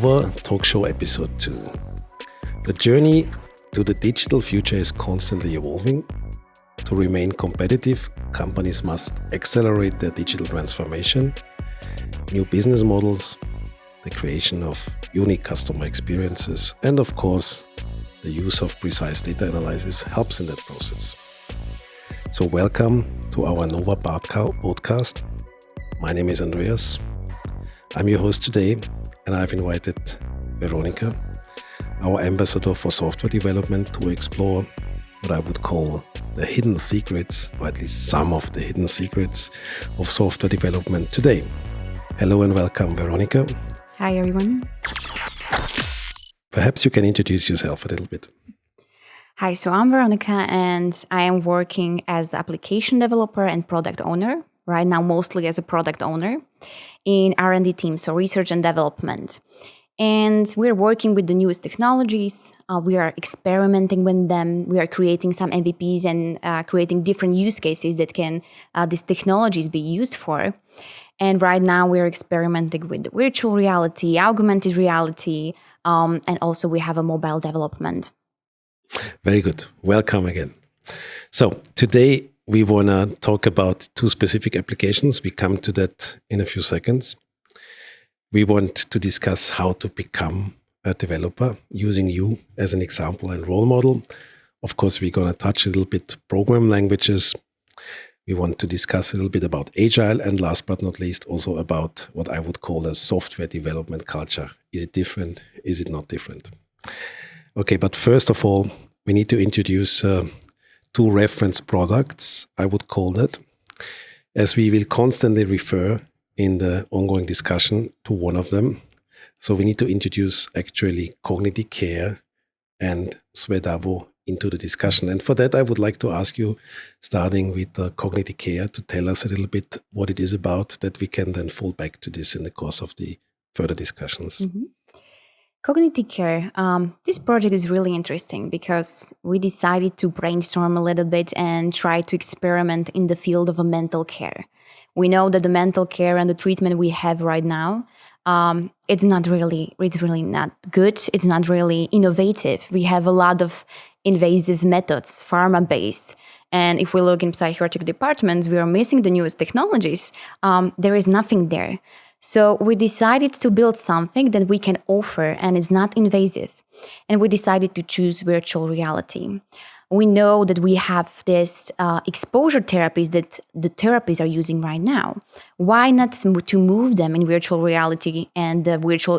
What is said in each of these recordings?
Nova Talk Show Episode 2. The journey to the digital future is constantly evolving. To remain competitive, companies must accelerate their digital transformation, new business models, the creation of unique customer experiences, and of course, the use of precise data analysis helps in that process. So welcome to our Nova podcast. My name is Andreas. I'm your host today, and I've invited Veronika, our ambassador for software development, to explore what I would call the hidden secrets, or at least some of the hidden secrets of software development today. Hello and welcome, Veronika. Hi, everyone. Perhaps you can introduce yourself a little bit. Hi, so I'm Veronika, and I am working as application developer and product owner, right now mostly as a product owner in R&D team, so research and development. And we're working with the newest technologies. We are experimenting with them. We are creating some MVPs and creating different use cases that can these technologies be used for. And right now we're experimenting with virtual reality, augmented reality, and also we have a mobile development. Very good. Welcome again. So today we want to talk about two specific applications. We come to that in a few seconds. We want to discuss how to become a developer using you as an example and role model. Of course, we're going to touch a little bit program languages. We want to discuss a little bit about Agile, and last but not least, also about what I would call a software development culture. Is it different? Is it not different? Okay, but first of all, we need to introduce two reference products, I would call that, as we will constantly refer in the ongoing discussion to one of them. So we need to introduce actually Cognity Care and Zvedavo into the discussion. And for that, I would like to ask you, starting with Cognity Care, to tell us a little bit what it is about, that we can then fall back to this in the course of the further discussions. Mm-hmm. Cognity Care, this project is really interesting because we decided to brainstorm a little bit and try to experiment in the field of a mental care. We know that the mental care and the treatment we have right now, it's really not good. It's not really innovative. We have a lot of invasive methods, pharma-based. And if we look in psychiatric departments, we are missing the newest technologies. There is nothing there. So we decided to build something that we can offer and it's not invasive. And we decided to choose virtual reality. We know that we have this exposure therapies that the therapists are using right now. Why not to move them in virtual reality and the virtual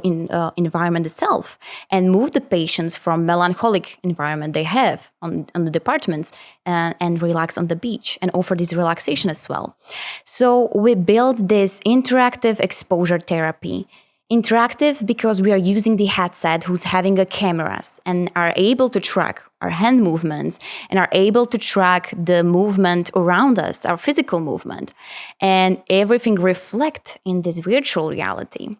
environment itself, and move the patients from melancholic environment they have on the departments and relax on the beach and offer this relaxation as well. So we built this interactive exposure therapy. Interactive because we are using the headset who's having a cameras and are able to track our hand movements and are able to track the movement around us, our physical movement, and everything reflect in this virtual reality.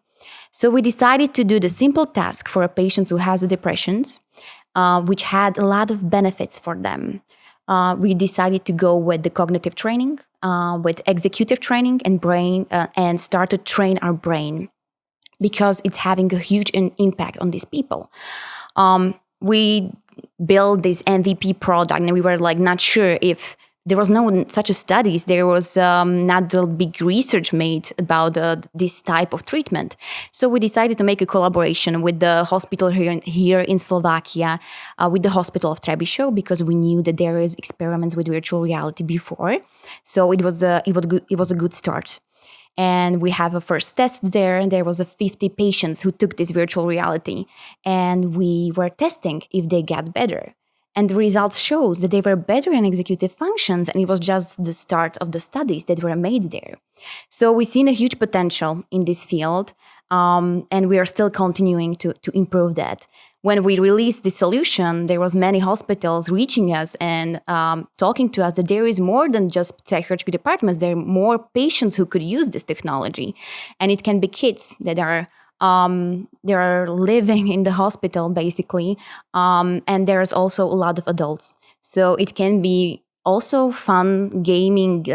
So we decided to do the simple task for a patient who has depressions, which had a lot of benefits for them. We decided to go with the cognitive training, with executive training and brain, and start to train our brain, because it's having a huge impact on these people. We built this MVP product, and we were not sure if there was no such a studies. There was not the big research made about this type of treatment. So we decided to make a collaboration with the hospital here in Slovakia, with the hospital of Trebišov, because we knew that there is experiments with virtual reality before. So it was a good start. And we have a first test there, and there was 50 patients who took this virtual reality, and we were testing if they got better. And the results shows that they were better in executive functions, and it was just the start of the studies that were made there. So we've seen a huge potential in this field, and we are still continuing to improve that. When we released the solution, there was many hospitals reaching us and talking to us that there is more than just psychiatric departments. There are more patients who could use this technology, and it can be kids that are living in the hospital basically, and there's also a lot of adults. So it can be also fun gaming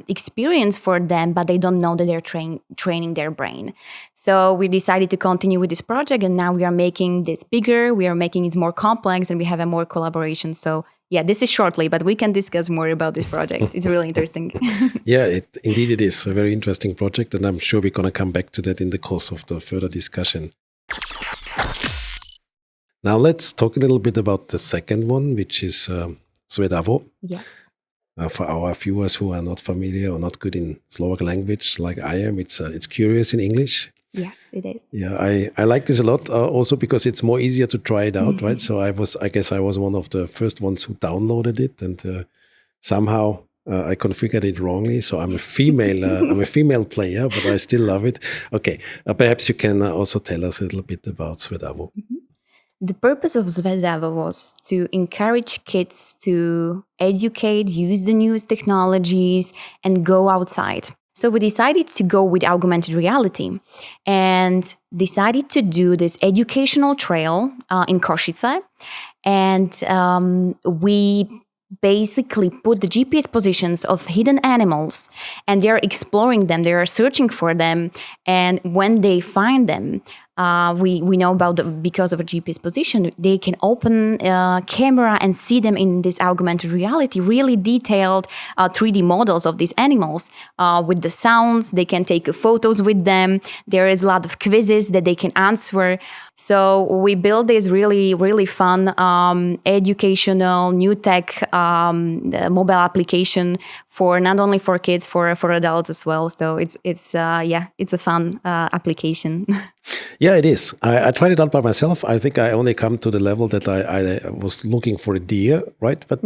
experience for them, but they don't know that they're training their brain. So we decided to continue with this project, and now we are making this bigger, we are making it more complex, and we have a more collaboration. So yeah, this is shortly, but we can discuss more about this project. It's really interesting. Yeah, indeed it is a very interesting project, and I'm sure we're going to come back to that in the course of the further discussion. Now let's talk a little bit about the second one, which is Zvedavo. Yes. For our viewers who are not familiar or not good in Slovak language like I am, it's curious in English. Yes, it is. Yeah, I like this a lot, also because it's more easier to try it out, right? So I guess I was one of the first ones who downloaded it, and somehow I configured it wrongly. So I'm a female player, but I still love it. Okay, perhaps you can also tell us a little bit about Zvedavo. The purpose of Zvedavo was to encourage kids to educate, use the newest technologies, and go outside. So we decided to go with augmented reality and decided to do this educational trail in Košice. And we basically put the GPS positions of hidden animals, and they're exploring them, they are searching for them. And when they find them, we know because of a GPS position, they can open a camera and see them in this augmented reality, really detailed 3D models of these animals with the sounds. They can take photos with them. There is a lot of quizzes that they can answer. So we built this really, really fun educational new tech mobile application for not only for kids, for adults as well. So it's a fun application. Yeah, it is. I tried it out by myself. I think I only come to the level that I was looking for a deer, right? But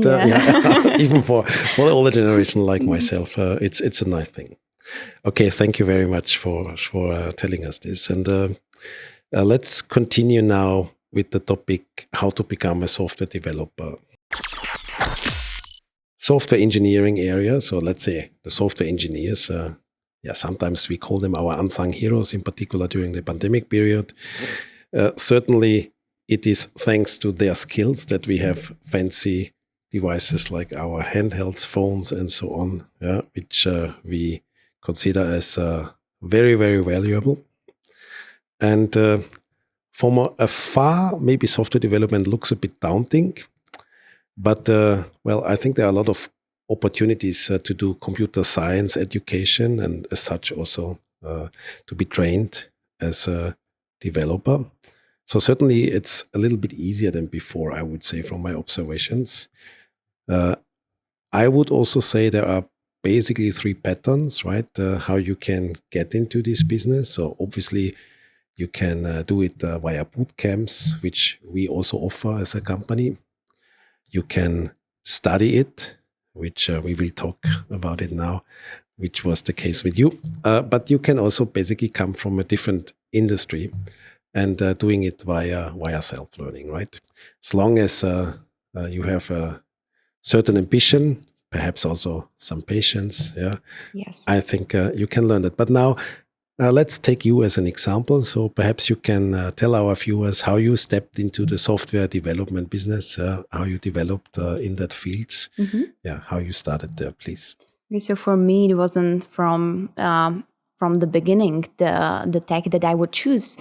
even for the older generation like myself, it's a nice thing. Okay, thank you very much for telling us this. And let's continue now with the topic, how to become a software developer. Software engineering area, so let's say the software engineers, sometimes we call them our unsung heroes, in particular during the pandemic period. Certainly, it is thanks to their skills that we have fancy devices like our handhelds, phones, and so on, which we consider as very, very valuable. And from afar, maybe software development looks a bit daunting. But, I think there are a lot of opportunities to do computer science education, and as such also to be trained as a developer. So certainly it's a little bit easier than before, I would say, from my observations. I would also say there are basically three patterns, right? How you can get into this business. So obviously you can do it via boot camps, which we also offer as a company. You can study it, which we will talk about it now, which was the case with you. But you can also basically come from a different industry and doing it via self-learning, right? As long as you have a certain ambition, perhaps also some patience, Yes. I think you can learn that. But now, let's take you as an example. So perhaps you can tell our viewers how you stepped into the software development business, how you developed in that field. How you started there, please. Okay, so for me, it wasn't from the beginning the tech that I would choose.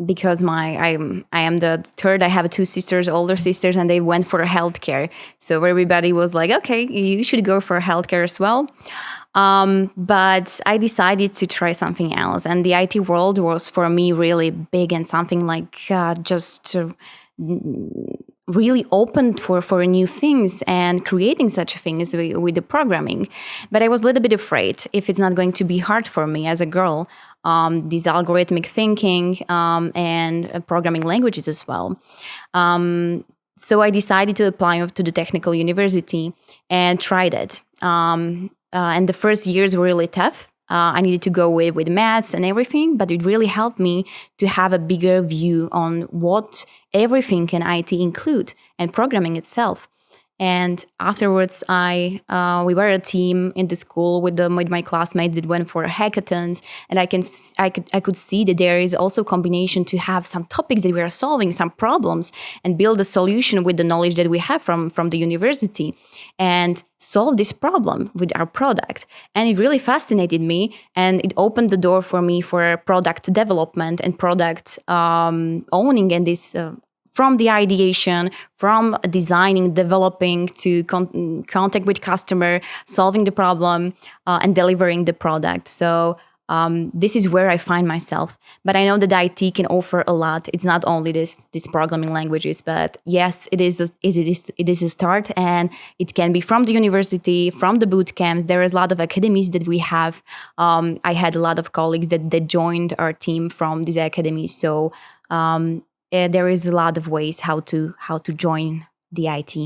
Because I am the third. I have two sisters, older sisters, and they went for healthcare. So everybody was like, okay, you should go for healthcare as well. But I decided to try something else. And the IT world was for me really big and something like really open for new things and creating such things with the programming. But I was a little bit afraid if it's not going to be hard for me as a girl, these algorithmic thinking and programming languages as well. So I decided to apply to the technical university and tried it. And the first years were really tough. I needed to go with maths and everything, but it really helped me to have a bigger view on what everything can IT include and programming itself. And afterwards, we were a team in the school with my classmates that went for hackathons, and I could see that there is also a combination to have some topics that we are solving, some problems, and build a solution with the knowledge that we have from the university, and solve this problem with our product. And it really fascinated me, and it opened the door for me for product development and product owning, and this. From the ideation, from designing, developing, to contact with customer, solving the problem, and delivering the product. So this is where I find myself. But I know that IT can offer a lot. It's not only these programming languages, but yes, it is a start, and it can be from the university, from the boot camps. There is a lot of academies that we have. I had a lot of colleagues that joined our team from these academies. So there is a lot of ways how to join the IT.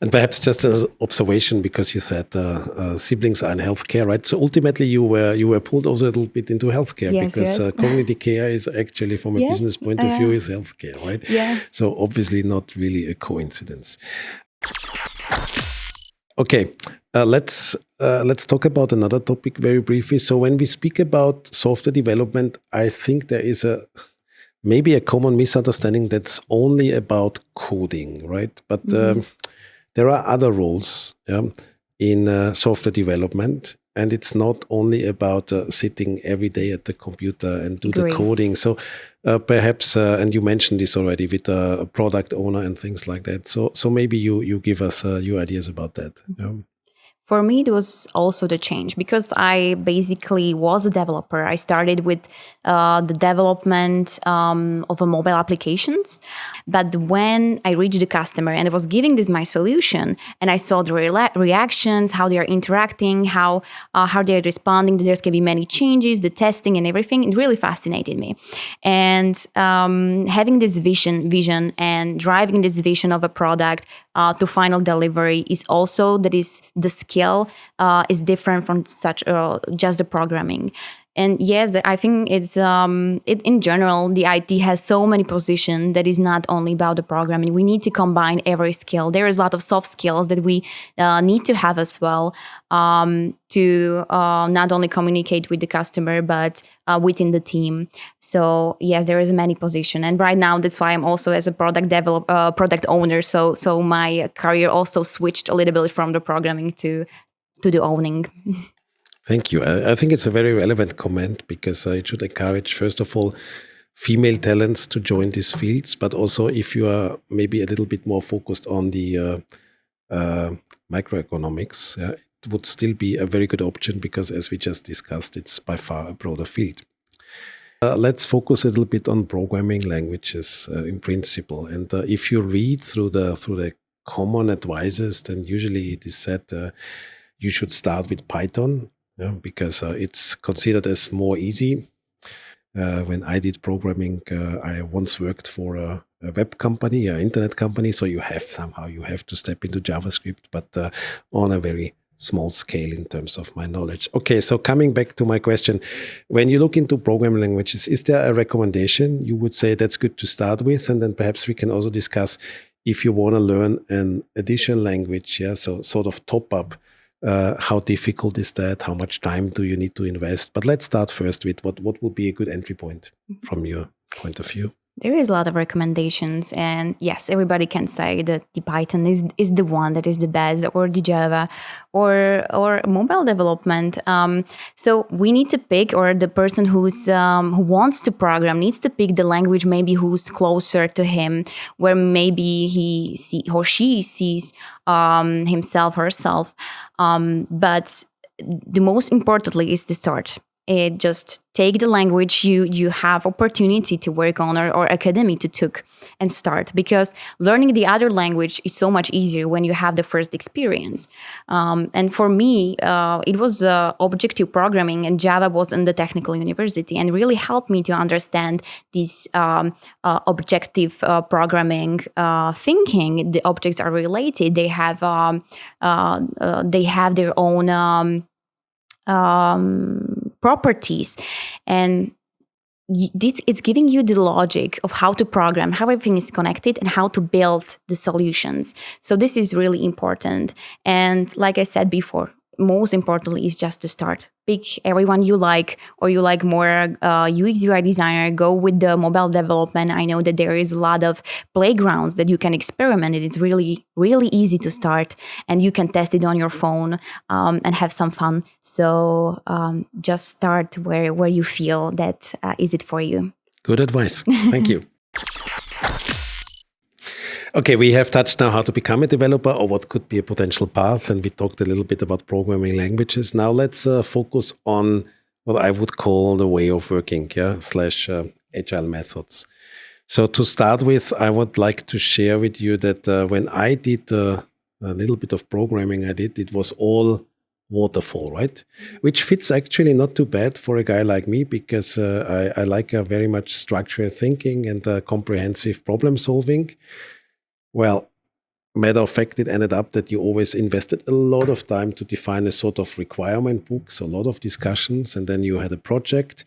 And perhaps just as an observation, because you said siblings are in healthcare, right? So ultimately, you were pulled also a little bit into healthcare, because Cognity Care is actually, from a business point of view, is healthcare, right? Yeah. So obviously, not really a coincidence. Okay, let's talk about another topic very briefly. So when we speak about software development, I think there is maybe a common misunderstanding that's only about coding, right? But there are other roles in software development, and it's not only about sitting every day at the computer and do the coding. So perhaps, and you mentioned this already with a product owner and things like that. So maybe you give us your ideas about that. For me, it was also the change, because I basically was a developer. I started with the development of a mobile applications. But when I reached the customer and I was giving this my solution, and I saw the reactions, how they are interacting, how they are responding, that there's going to be many changes, the testing and everything, it really fascinated me. And having this vision and driving this vision of a product to final delivery is also, that is the skill is different from such just the programming. And yes, I think it's in general, the IT has so many positions that is not only about the programming. We need to combine every skill. There is a lot of soft skills that we need to have as well to not only communicate with the customer, but within the team. So yes, there is many positions, and right now that's why I'm also as a product owner. So my career also switched a little bit from the programming to the owning. Thank you. I think it's a very relevant comment, because it should encourage, first of all, female talents to join these fields, but also if you are maybe a little bit more focused on the microeconomics, it would still be a very good option, because as we just discussed, it's by far a broader field. Let's focus a little bit on programming languages in principle. And if you read through the common advices, then usually it is said you should start with Python, because it's considered as more easy. When I did programming, I once worked for a web company, an internet company. So you have to step into JavaScript, but on a very small scale in terms of my knowledge. Okay, so coming back to my question, when you look into programming languages, is there a recommendation you would say that's good to start with? And then perhaps we can also discuss if you want to learn an additional language, so sort of top up. How difficult is that? How much time do you need to invest? But let's start first with what would be a good entry point from your point of view. There is a lot of recommendations, and yes, everybody can say that the Python is the one that is the best, or the Java, or mobile development. So we need to pick, or the person who wants to program needs to pick the language maybe who's closer to him, where maybe he or she sees himself, herself. But the most importantly is the start. Just take the language you have opportunity to work on, or academy to took, and start, because learning the other language is so much easier when you have the first experience. And for me, it was objective programming, and Java was in the technical university, and really helped me to understand this objective programming thinking. The objects are related. They have their own properties, and it's giving you the logic of how to program, how everything is connected, and how to build the solutions. So this is really important. And like I said before, most importantly is just to start. Pick everyone you like, or you like more UX UI designer, go with the mobile development. I know that there is a lot of playgrounds that you can experiment in. It's really, really easy to start, and you can test it on your phone and have some fun. So just start where you feel that is it for you. Good advice. Thank you. Okay, we have touched now how to become a developer or what could be a potential path, and we talked a little bit about programming languages. Now let's focus on what I would call the way of working, / agile methods. So to start with, I would like to share with you that when I did a little bit of programming, it was all waterfall, right? Which fits actually not too bad for a guy like me, because I like a very much structured thinking and comprehensive problem solving. Well, matter of fact, it ended up that you always invested a lot of time to define a sort of requirement book, so a lot of discussions, and then you had a project.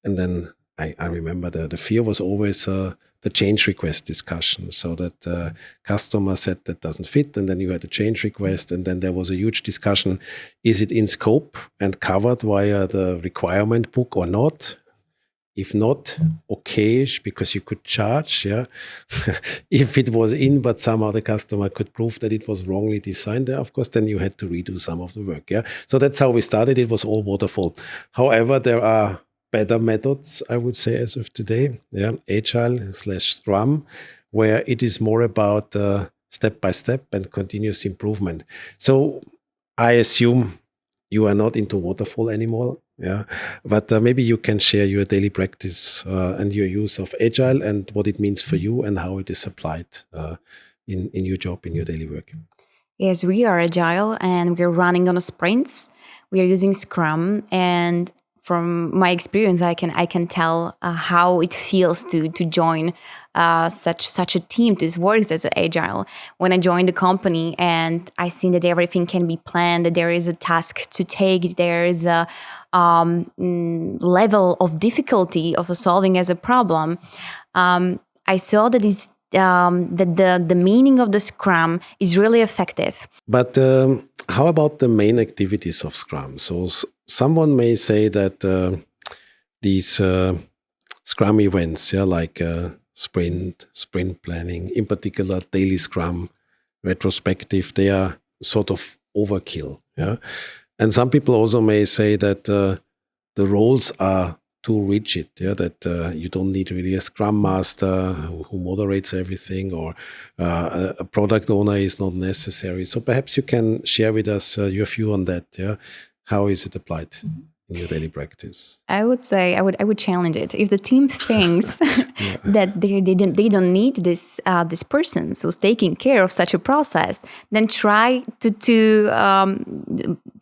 And then I remember the fear was always the change request discussion, so that the customer said that doesn't fit, and then you had a change request, and then there was a huge discussion. Is it in scope and covered via the requirement book or not? If not, okay-ish, because you could charge, If it was in, but somehow the customer could prove that it was wrongly designed there, of course, then you had to redo some of the work, So that's how we started. It was all waterfall. However, there are better methods, I would say, as of today, Agile / Scrum, where it is more about step-by-step and continuous improvement. So I assume you are not into waterfall anymore. But maybe you can share your daily practice and your use of Agile and what it means for you and how it is applied in your job, in your daily work. Yes, we are Agile and we're running on a sprints. We are using Scrum, and from my experience, I can tell how it feels to join such a team. This works as an Agile. When I joined the company and I seen that everything can be planned, that there is a task to take, there is a level of difficulty of solving as a problem, I saw that that the meaning of the Scrum is really effective. But how about the main activities of Scrum? So someone may say that these Scrum events, like sprint planning, in particular daily Scrum, retrospective, they are sort of overkill. And some people also may say that the roles are too rigid, that you don't need really a Scrum Master who moderates everything, or a product owner is not necessary. So perhaps you can share with us your view on that. How is it applied in your daily practice? I would say I would challenge it. If the team thinks that they don't need this person who's taking care of such a process, then try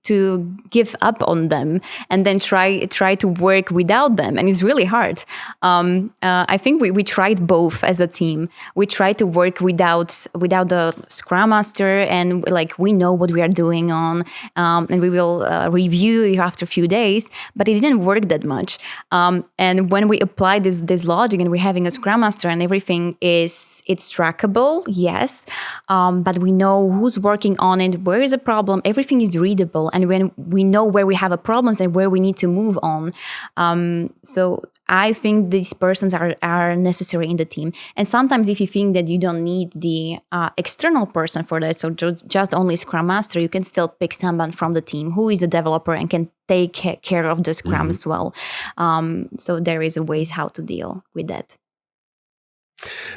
to give up on them, and then try to work without them. And it's really hard. I think we tried both as a team. We tried to work without the Scrum Master, and we know what we are doing on, and we will review you after a few days. But it didn't work that much. And when we apply this logic, and we're having a Scrum Master, and everything it's trackable, yes, but we know who's working on it, where is the problem, everything is readable. And when we know where we have a problem and where we need to move on. So I think these persons are necessary in the team. And sometimes if you think that you don't need the external person for that, so just only Scrum Master, you can still pick someone from the team who is a developer and can take care of the Scrum as well. So there is a ways how to deal with that.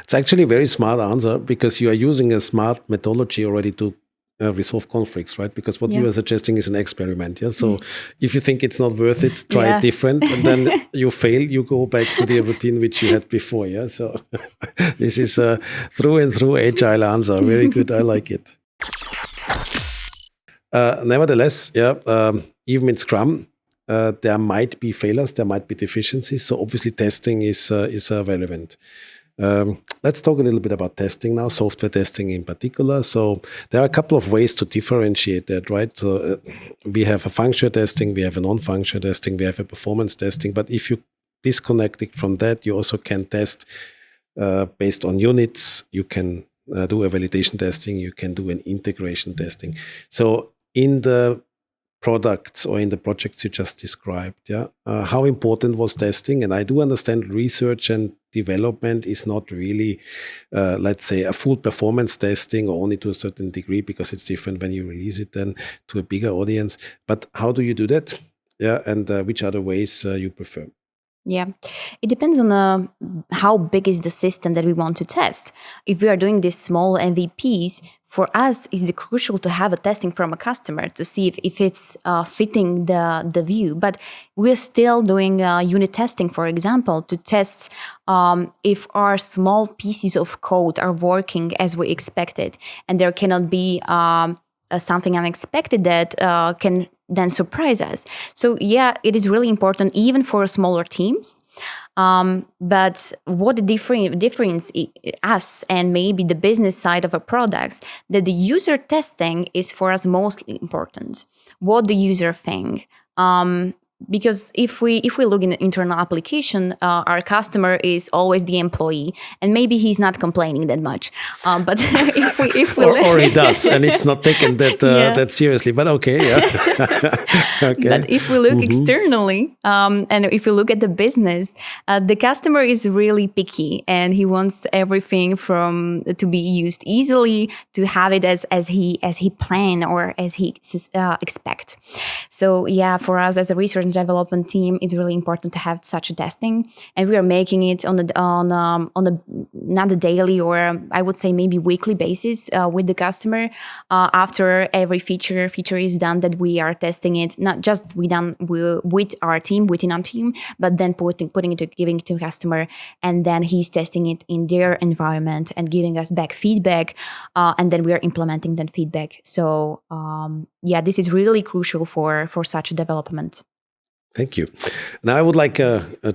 It's actually a very smart answer, because you are using a smart methodology already to resolve conflicts, right? Because what you are suggesting is an experiment. So if you think it's not worth it, try it different, and then you fail, you go back to the routine which you had before. So this is a through and through Agile answer. Very good. I like it. Nevertheless, even in Scrum, there might be failures, there might be deficiencies. So obviously testing is relevant. Let's talk a little bit about testing now, software testing in particular. So there are a couple of ways to differentiate that, right? So we have a functional testing, we have a non-functional testing, we have a performance testing. But if you disconnected from that, you also can test based on units. You can do a validation testing. You can do an integration testing. So in the products or in the projects you just described, how important was testing? And I do understand research and development is not really, let's say, a full performance testing or only to a certain degree, because it's different when you release it then to a bigger audience. But how do you do that? Yeah, and which are the ways you prefer? Yeah, it depends on how big is the system that we want to test. If we are doing these small MVPs, for us, it's crucial to have a testing from a customer to see if it's fitting the view. But we're still doing unit testing, for example, to test if our small pieces of code are working as we expected, and there cannot be something unexpected that can then surprise us. So yeah, it is really important even for smaller teams. But what the difference us and maybe the business side of our products, that the user testing is for us mostly important. What the user think. Because if we look in the internal application, our customer is always the employee, and maybe he's not complaining that much. But if we or he does, and it's not taken that seriously. But okay, yeah. Okay. But if we look externally, and if we look at the business, the customer is really picky, and he wants everything to be used easily, to have it as he plan or as he expect. So yeah, for us as a research and development team, it's really important to have such a testing, and we are making it on a not a daily, or I would say maybe weekly basis with the customer. After every feature is done, that we are testing it, not just with our team, within our team, but then putting it giving it to customer, and then he's testing it in their environment and giving us back feedback, and then we are implementing that feedback. So yeah, this is really crucial for such a development. Thank you. Now I would like,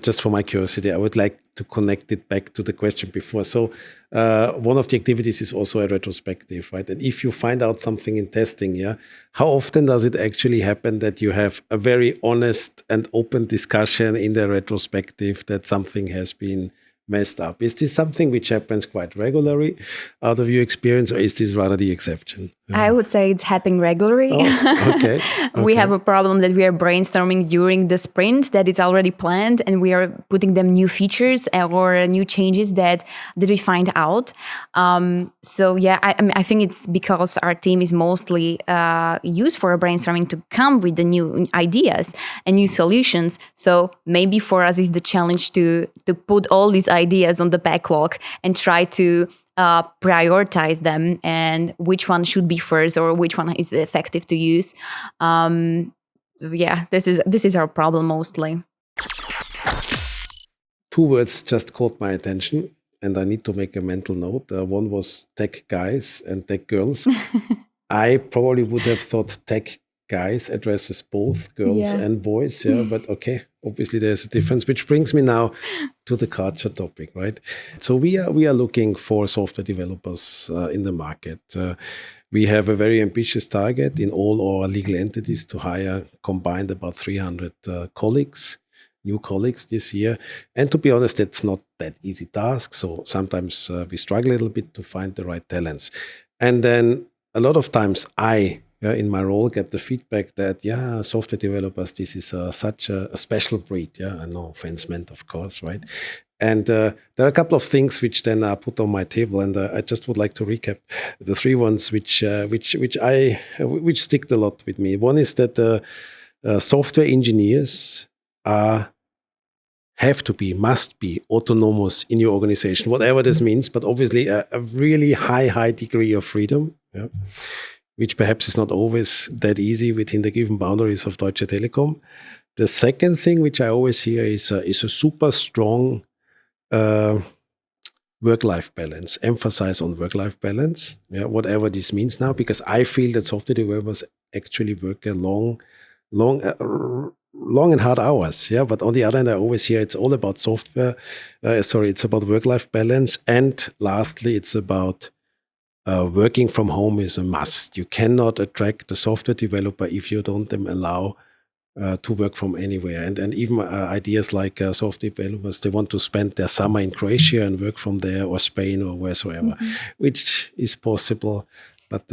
just for my curiosity, I would like to connect it back to the question before. So one of the activities is also a retrospective, right? And if you find out something in testing, how often does it actually happen that you have a very honest and open discussion in the retrospective that something has been messed up? Is this something which happens quite regularly out of your experience, or is this rather the exception? I would say it's happening regularly. Oh, okay. We have a problem that we are brainstorming during the sprint that it's already planned, and we are putting them new features or new changes that we find out. So yeah, I think it's because our team is mostly used for brainstorming to come with the new ideas and new solutions. So maybe for us is the challenge to put all these ideas on the backlog and try to prioritize them, and which one should be first or which one is effective to use. So yeah, this is our problem mostly. Two words just caught my attention, and I need to make a mental note. One was tech guys and tech girls. I probably would have thought tech guys addresses both girls and boys, but okay, obviously there's a difference, which brings me now to the culture topic, right? So we are looking for software developers in the market. We have a very ambitious target in all our legal entities to hire combined about 300 new colleagues this year. And to be honest, it's not that easy task. So sometimes we struggle a little bit to find the right talents. And then a lot of times in my role, get the feedback that, software developers, this is such a special breed. No offense meant, of course, right? And there are a couple of things which then are put on my table, and I just would like to recap the three ones which stick a lot with me. One is that software engineers must be autonomous in your organization, whatever this means, but obviously a really high degree of freedom. Which perhaps is not always that easy within the given boundaries of Deutsche Telekom. The second thing which I always hear is a super strong work-life balance, emphasis on work-life balance, whatever this means now, because I feel that software developers actually work a long and hard hours. But on the other hand, I always hear it's all about it's about work-life balance. And lastly, it's about working from home is a must. You cannot attract a software developer if you don't allow to work from anywhere. And even ideas like software developers, they want to spend their summer in Croatia and work from there, or Spain, or wheresoever, which is possible, but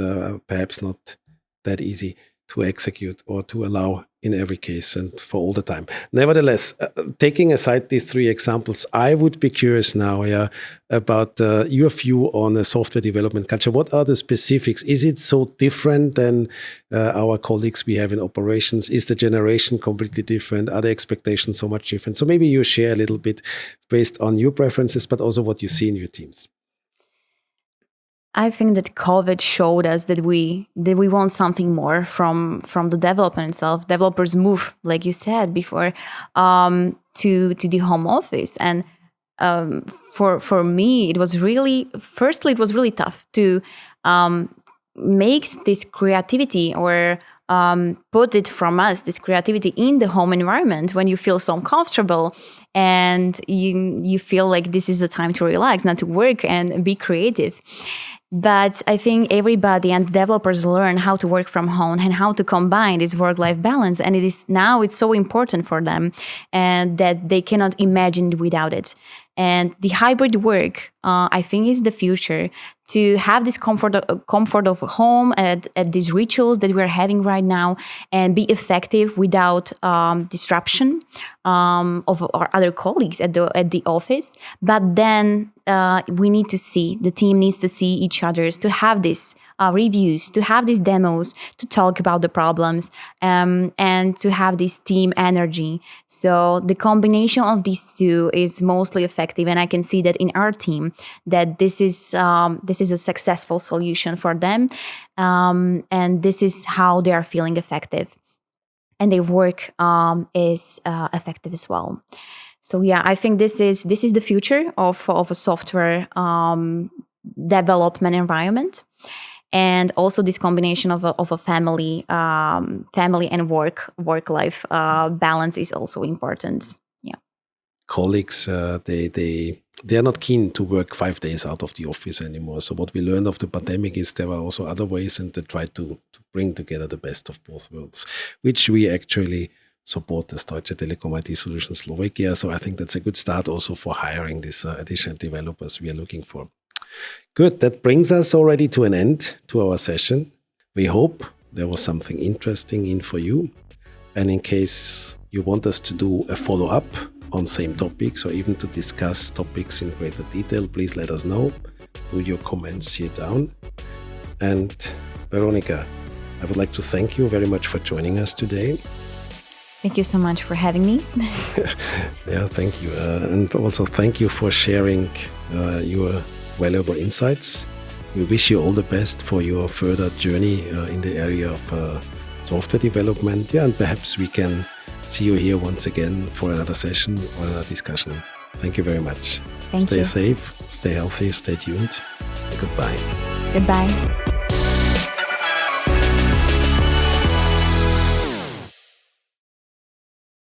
perhaps not that easy to execute or to allow in every case and for all the time. Nevertheless, taking aside these three examples, I would be curious now about your view on the software development culture. What are the specifics? Is it so different than our colleagues we have in operations? Is the generation completely different? Are the expectations so much different? So maybe you share a little bit based on your preferences, but also what you see in your teams. I think that COVID showed us that we want something more from the development itself. Developers move, like you said before, to the home office, and for me, it was really tough to make this creativity or put it from us, this creativity in the home environment when you feel so uncomfortable and you feel like this is a time to relax, not to work and be creative. But I think everybody and developers learn how to work from home and how to combine this work-life balance. And it's so important for them, and that they cannot imagine without it. And the hybrid work, I think, is the future, to have this comfort of home at these rituals that we're having right now, and be effective without disruption of our other colleagues at the office. But then the team needs to see each other's, to have these reviews, to have these demos, to talk about the problems, and to have this team energy. So the combination of these two is mostly effective, and I can see that in our team that this is a successful solution for them, and this is how they are feeling effective, and their work is effective as well. So yeah, I think this is the future of a software development environment, and also this combination of a family and work life balance is also important. Yeah, colleagues they are not keen to work 5 days out of the office anymore. So what we learned of the pandemic is there are also other ways, and they try to bring together the best of both worlds, which we actually support as Deutsche Telekom IT Solutions Slovakia. So I think that's a good start also for hiring these additional developers we are looking for. Good. That brings us already to an end to our session. We hope there was something interesting in for you. And in case you want us to do a follow-up on same topics, or even to discuss topics in greater detail, please let us know. Do your comments here down. And Veronika, I would like to thank you very much for joining us today. Thank you so much for having me. Yeah, thank you. And also thank you for sharing your valuable insights. We wish you all the best for your further journey in the area of software development. Yeah, and perhaps we can see you here once again for another session or another discussion. Thank you very much. Thank you. Stay safe, stay healthy, stay tuned. Goodbye. Goodbye.